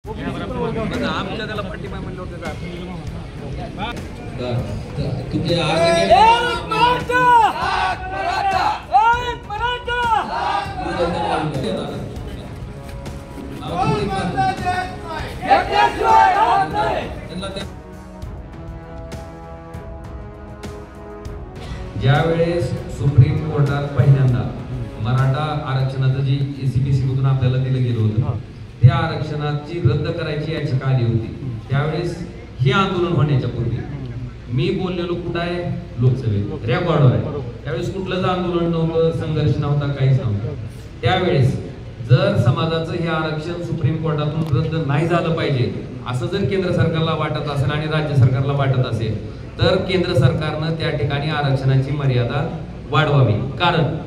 आमच्या त्याला पाठिंबा म्हणलं होतं ज्यावेळेस सुप्रीम कोर्टात पहिल्यांदा मराठा आरक्षणाचं जी एसीपीसी मधून आपल्याला दिलं गेलं होतं त्या आरक्षणाची रद्द करायची याचिका आली होती, त्यावेळेस हे आंदोलन होण्याच्या पूर्वी मी बोललेलो कुठं आहे, लोकसभेत रेकॉर्डवर आहे. त्यावेळेस कुठलंच आंदोलन नव्हतं, संघर्ष नव्हता, काहीच नव्हतं. त्यावेळेस जर समाजाचं हे आरक्षण सुप्रीम कोर्टातून रद्द नाही झालं पाहिजे असं जर केंद्र सरकारला वाटत असेल आणि राज्य सरकारला वाटत असेल तर केंद्र सरकारनं त्या ठिकाणी आरक्षणाची मर्यादा वाढवावी. कारण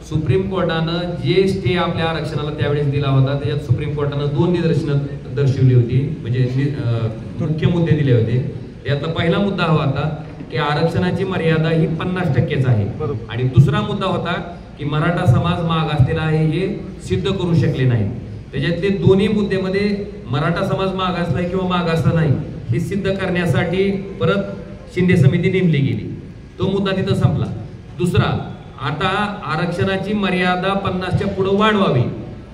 सुप्रीम कोर्टानं जे स्टे आपल्या आरक्षणाला त्यावेळेस दिला होता त्याच्यात सुप्रीम कोर्टानं 2 निदर्शनं दर्शवली होती, म्हणजे मुख्य मुद्दे दिले होते. त्यातला पहिला मुद्दा हा होता की आरक्षणाची मर्यादा ही 50%च आहे आणि दुसरा मुद्दा होता की मराठा समाज मागासलेला आहे हे सिद्ध करू शकले नाही. त्याच्यातले दोन्ही मुद्द्यामध्ये मराठा समाज मागासला किंवा मागासला नाही हे सिद्ध करण्यासाठी परत शिंदे समिती नेमली गेली. तो मुद्दा तिथं संपला. दुसरा, आता आरक्षणाची मर्यादा 50च्या पुढे वाढवावी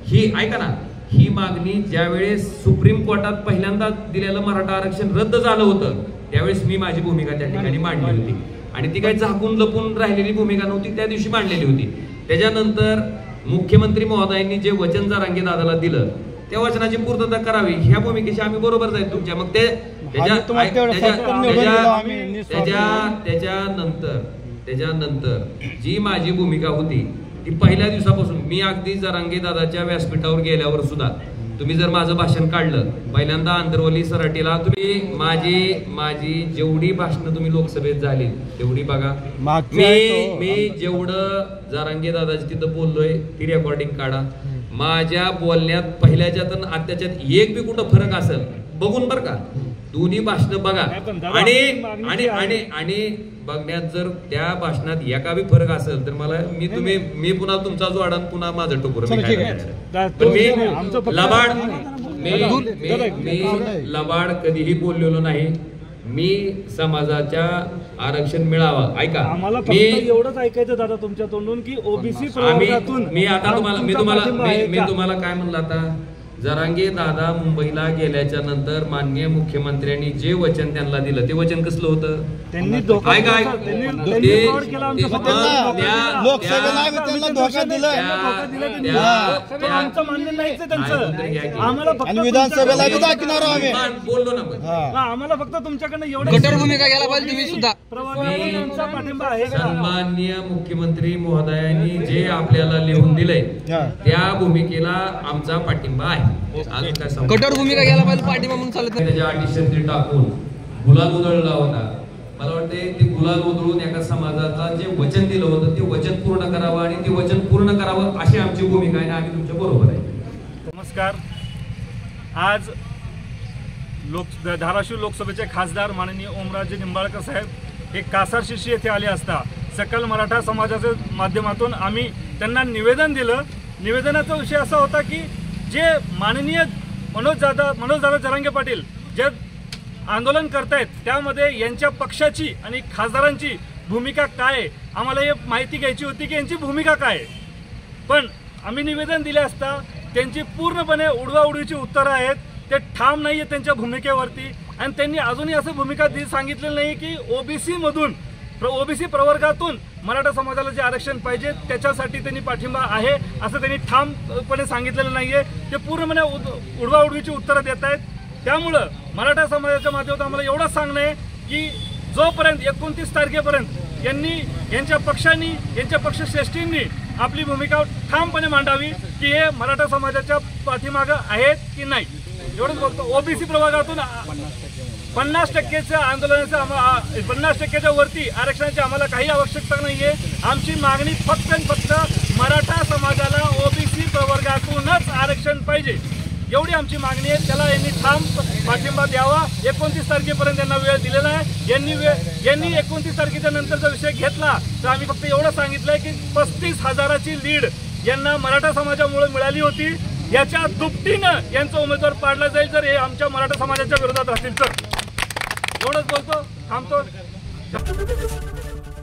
ही, ऐका ना, ही मागणी ज्यावेळेस सुप्रीम कोर्टात पहिल्यांदा दिलेलं मराठा आरक्षण रद्द झालं होतं त्यावेळेस मी माझी भूमिका त्या ठिकाणी मांडली होती आणि ती काही झाकून लपून राहिलेली भूमिका नव्हती, त्या दिवशी मांडलेली होती. त्याच्यानंतर मुख्यमंत्री महोदयांनी जे वचन जरांगे दादाला दिलं त्या वचनाची पूर्तता करावी ह्या भूमिकेशी आम्ही बरोबर जाईल तुमच्या. मग त्याच्यानंतर जी माझी भूमिका होती ती पहिल्या दिवसापासून मी अगदी जरांगे दादाच्या व्यासपीठावर गेल्यावर सुद्धा तुम्ही जर माझं भाषण काढलं पहिल्यांदा आंतरवली सराटीला, तुम्ही माझी जेवढी भाषणं तुम्ही लोकसभेत झाली तेवढी बघा. मी जेवढं जरांगे दादाची तिथं बोललोय ती रेकॉर्डिंग काढा. माझ्या बोलण्यात पहिल्याच्यात आणि आत्याच्यात एक बी कुठं फरक असेल बघून बरं का, दोन्ही भाषणं बघा आणि बघण्यात जर त्या भाषणात एका बी फरक असेल तर मला मी पुन्हा तुमचा जोडा पुन्हा माझं टोकर मी लबाड कधीही बोललेलो नाही. मी समाजाच्या आरक्षण मिळावं, ऐका, एवढंच ऐकायचं दादा तुमच्या तोंडून की ओबीसी मी आता तुम्हाला काय म्हणलं, आता जरांगे दादा मुंबईला गेल्याच्या नंतर माननीय मुख्यमंत्र्यांनी जे वचन त्यांना दिलं ते वचन कसलं होतं, त्यांनी बोललो ना, आम्हाला फक्त तुमच्याकडनं एवढं कठोर भूमिका घ्यायला पाहिजे तुम्ही सुद्धा. पाठिंबा आहे. सन्माननीय मुख्यमंत्री महोदयांनी जे आपल्याला लिहून दिलंय त्या भूमिकेला आमचा पाठिंबा आहे. कठोर भूमिका घ्यायला पाहिजे, पाठिंबा म्हणून चालत नाही. त्याच्या अटी टाकून गुलाल उधळला होता. मला वाटते ते गुलाल उधळून एका समाजाचा जे वचन दिलं होतं ते वचन पूर्ण करावं आणि ते वचन पूर्ण करावं अशी आमची भूमिका आहे. आम्ही तुमच्या बरोबर आहे. नमस्कार. आज धाराशिव लोकसभेचे खासदार माननीय ओमराजे निंबाळकर साहेब हे कासार शिर्शी येथे आले असता सकल मराठा समाजाच्या माध्यमातून आम्ही त्यांना निवेदन दिलं. निवेदनाचा विषय असा होता की जे माननीय मनोजदादा जरांगे पाटील जे आंदोलन करतायत त्यामध्ये यांच्या पक्षाची आणि खासदारांची भूमिका काय आहे आम्हाला हे माहिती घ्यायची होती की यांची भूमिका काय आहे. पण आम्ही निवेदन दिले असता त्यांची पूर्णपणे उडवाउडवीची उत्तरं आहेत, ते ठाम नाही आहेत त्यांच्या भूमिकेवरती आणि त्यांनी अजूनही असं भूमिका सांगितलेली नाही की ओबीसी प्रवर्गातून मराठा समाजाला जे आरक्षण पाहिजे त्याच्यासाठी त्यांनी पाठिंबा आहे असं त्यांनी ठामपणे सांगितलेलं नाहीये. ते पूर्णपणे उडवाउडवीची उत्तरं देत आहेत. त्यामुळं मराठा समाजाच्या माध्यमातून आम्हाला एवढंच सांगणं आहे की जोपर्यंत 29 तारखेपर्यंत यांच्या पक्षांनी यांच्या पक्षश्रेष्ठींनी आपली भूमिका ठामपणे मांडावी की हे मराठा समाजाच्या पाठीमागं आहेत की नाही. एवढंच बोलतो. ओबीसी प्रवर्गातून 50%च्या आंदोलनाचं 50%च्या वरती आरक्षणाची आम्हाला काही आवश्यकता नाहीये. आमची मागणी फक्त आणि फक्त मराठा समाजाला ओबीसी प्रवर्गातूनच आरक्षण पाहिजे एवढी आमची मागणी आहे. त्याला यांनी ठाम पाठिंबा द्यावा. 29 तारखेपर्यंत यांना वेळ दिलेला आहे. यांनी 29 तारखेच्या नंतरचा विषय घेतला तर आम्ही फक्त एवढं सांगितलंय की 35,000ची लीड यांना मराठा समाजामुळे मिळाली होती. याच्या दुपटीनं यांचा उमेदवार पाडला जाईल जर हे आमच्या मराठा समाजाच्या विरोधात राहतील तर. एवढंच बोलतो, थांबतो.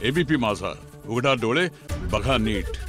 एबीपी माझा, उघडा डोळे बघा नीट.